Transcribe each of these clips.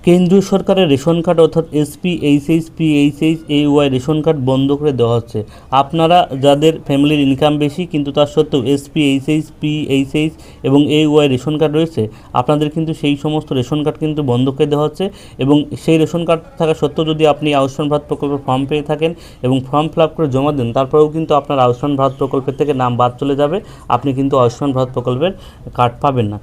কেন্দ্রীয় সরকারের ration card অর্থাৎ SP, HH, PHH, AY ration card বন্ধ করে দেওয়া হচ্ছে। আপনারা যাদের ফ্যামিলির ইনকাম বেশি কিন্তু তার সত্ত্বেও এসপি, এইচএইচ, পিএইচএইচ এবং এওয়াই রেশন কার্ড রয়েছে, আপনাদের কিন্তু সেই সমস্ত রেশন কার্ড কিন্তু বন্ধ করে দেওয়া হচ্ছে। এবং সেই রেশন কার্ড থাকা সত্ত্বেও যদি আপনি আয়ুষ্মান ভারত প্রকল্পের ফর্ম পেয়ে থাকেন এবং ফর্ম ফিল আপ করে জমা দেন, তারপরেও কিন্তু আপনার আয়ুষ্মান ভারত প্রকল্পের থেকে নাম বাদ চলে যাবে, আপনি কিন্তু আয়ুষ্মান ভারত প্রকল্পের কার্ড পাবেন না।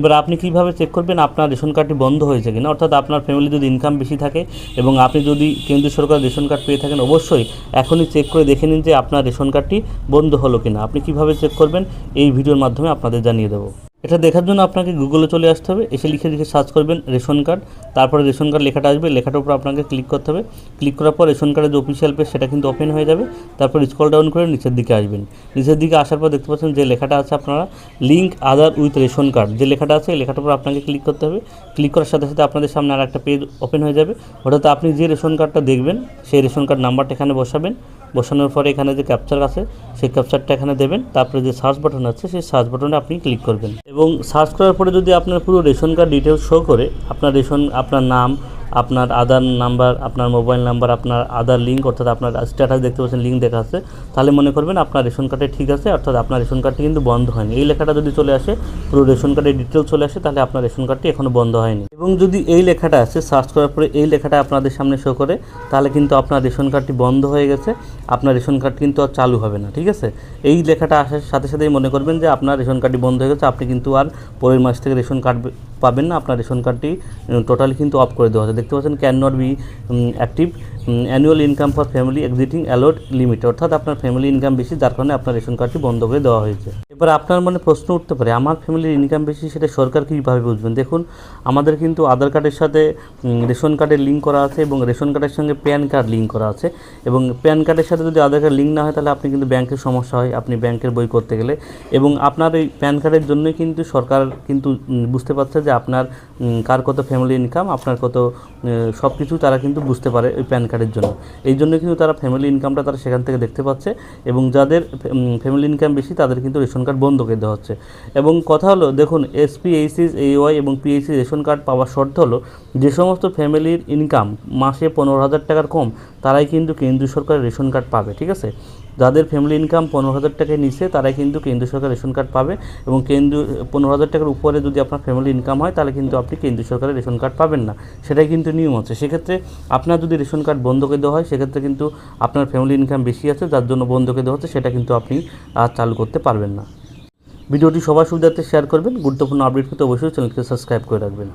এবার আপনি কীভাবে চেক করবেন আপনার রেশন কার্ডটি বন্ধ হয়েছে কিনা? অর্থাৎ আপনার ফ্যামিলি যদি ইনকাম বেশি থাকে এবং আপনি যদি কেন্দ্রীয় সরকার রেশন কার্ড পেয়ে থাকেন, অবশ্যই এখনই চেক করে দেখে নিন যে আপনার রেশন কার্ডটি বন্ধ হলো কিনা। আপনি কিভাবে চেক করবেন এই ভিডিওর মাধ্যমে আপনাদের জানিয়ে দেবো। এটা দেখার জন্য আপনাকে গুগলে চলে আসতে হবে, এসে লিখে সার্চ করবেন রেশন কার্ড, তারপরে রেশন কার্ড লেখাটা আসবে, লেখাটার উপর আপনাকে ক্লিক করতে হবে। ক্লিক করার পর রেশন কার্ডের যে অফিসিয়াল পেজ সেটা কিন্তু ওপেন হয়ে যাবে। তারপর স্ক্রল ডাউন করে নিচের দিকে আসবেন। নিচের দিকে আসার পর দেখতে পাচ্ছেন যে লেখাটা আছে আপনারা link Aadhaar with ration card, যে লেখাটা আছে এই লেখাটার উপর আপনাকে ক্লিক করতে হবে। ক্লিক করার সাথে সাথে আপনাদের সামনে আর একটা পেজ ওপেন হয়ে যাবে। ওটাতে আপনি যে রেশন কার্ডটা দেখবেন সেই রেশন কার্ড নাম্বারটা এখানে বসাবেন। বসানোর পরে এখানে যে ক্যাপচার আছে সেই ক্যাপচারটা এখানে দেবেন। তারপরে যে সার্চ বাটন আছে সেই সার্চ বাটনে আপনি ক্লিক করবেন এবং সার্চ করার পরে যদি আপনার পুরো রেশন কার্ড ডিটেলস শো করে, আপনার নাম, আপনার আধার নাম্বার, আপনার মোবাইল নাম্বার, আপনার আধার লিঙ্ক অর্থাৎ আপনার স্ট্যাটাস দেখতে পাচ্ছেন লিঙ্ক দেখা আছে, তাহলে মনে করবেন আপনার রেশন কার্ডে ঠিক আছে, অর্থাৎ আপনার রেশন কার্ডটি কিন্তু বন্ধ হয়নি। এই লেখাটা যদি চলে আসে, পুরো রেশন কার্ডের ডিটেলস চলে আসে, তাহলে আপনার রেশন কার্ডটি এখনও বন্ধ হয়নি। এবং যদি এই লেখাটা আসে সার্চ করার পরে এই লেখাটা আপনাদের সামনে শো করে, তাহলে কিন্তু আপনার রেশন কার্ডটি বন্ধ হয়ে গেছে, আপনার রেশন কার্ড কিন্তু আর চালু হবে না। ঠিক আছে, এই লেখাটা আসার সাথে সাথেই মনে করবেন যে আপনার রেশন কার্ডটি বন্ধ হয়ে গেছে, আপনি কিন্তু আর পরের মাস থেকে রেশন কার্ড পাবেন না, আপনার রেশন কার্ডটি টোটালি কিন্তু অফ করে দেওয়া হচ্ছে। দেখতে পাচ্ছেন can not be active annual income for family exceeding allowed limit, অর্থাৎ আপনার ফ্যামিলি ইনকাম বেশি, যার কারণে আপনার রেশন কার্ডটি বন্ধ করে দেওয়া হয়েছে। এবার আপনার মনে প্রশ্ন উঠতে পারে, আমার ফ্যামিলির ইনকাম বেশি, সেটা সরকার কীভাবে বুঝবেন? দেখুন, আমাদের কিন্তু আধার কার্ডের সাথে রেশন কার্ডের লিঙ্ক করা আছে এবং রেশন কার্ডের সঙ্গে প্যান কার্ড লিঙ্ক করা আছে। এবং প্যান কার্ডের সাথে যদি আধার কার্ড লিঙ্ক না হয়, তাহলে আপনি কিন্তু ব্যাংকের সমস্যা হয়, আপনি ব্যাংকের বই করতে গেলে। এবং আপনার এই প্যান কার্ডের জন্যই কিন্তু সরকার কিন্তু বুঝতে পারছে যে আপনার কার কত ফ্যামিলি ইনকাম, আপনার কত সব কিছু তারা কিন্তু বুঝতে পারে ওই প্যান কার্ডের জন্য। এই জন্য কিন্তু তারা ফ্যামিলি ইনকামটা তারা সেখান থেকে দেখতে পাচ্ছে এবং যাদের ফ্যামিলি ইনকাম বেশি তাদের কিন্তু রেশন কার্ড বন্ধ করে দেওয়া হচ্ছে। এবং কথা হলো, দেখুন, এসপি, এইচএস, এওয়াই এবং পিএইচসি রেশন কার্ড পাওয়ার শর্ত হলো যে সমস্ত ফ্যামিলির ইনকাম মাসে 15,000 টাকার কম, তারাই কিন্তু কেন্দ্রীয় সরকারের রেশন কার্ড পাবে। ঠিক আছে, যাদের ফ্যামিলি ইনকাম 15,000 টাকায় নিচে তারাই কিন্তু কেন্দ্রীয় সরকার রেশন কার্ড পাবে। এবং 15,000 টাকার উপরে যদি আপনার ফ্যামিলি ইনকাম হয়, তাহলে কিন্তু আপনি কেন্দ্রীয় সরকারের রেশন কার্ড পাবেন না, সেটাই কিন্তু নিয়ম আছে। সেক্ষেত্রে আপনার যদি রেশন কার্ড বন্ধ করে দেওয়া হয়, সেক্ষেত্রে কিন্তু আপনার ফ্যামিলি ইনকাম বেশি আছে, যার জন্য বন্ধ করে দেওয়া হচ্ছে, সেটা কিন্তু আপনি আর চালু করতে পারবেন না। ভিডিওটি সবার সুবিধার্থে শেয়ার করবেন। গুরুত্বপূর্ণ আপডেট পেতে অবশ্যই চ্যানেলকে সাবস্ক্রাইব করে রাখবেন।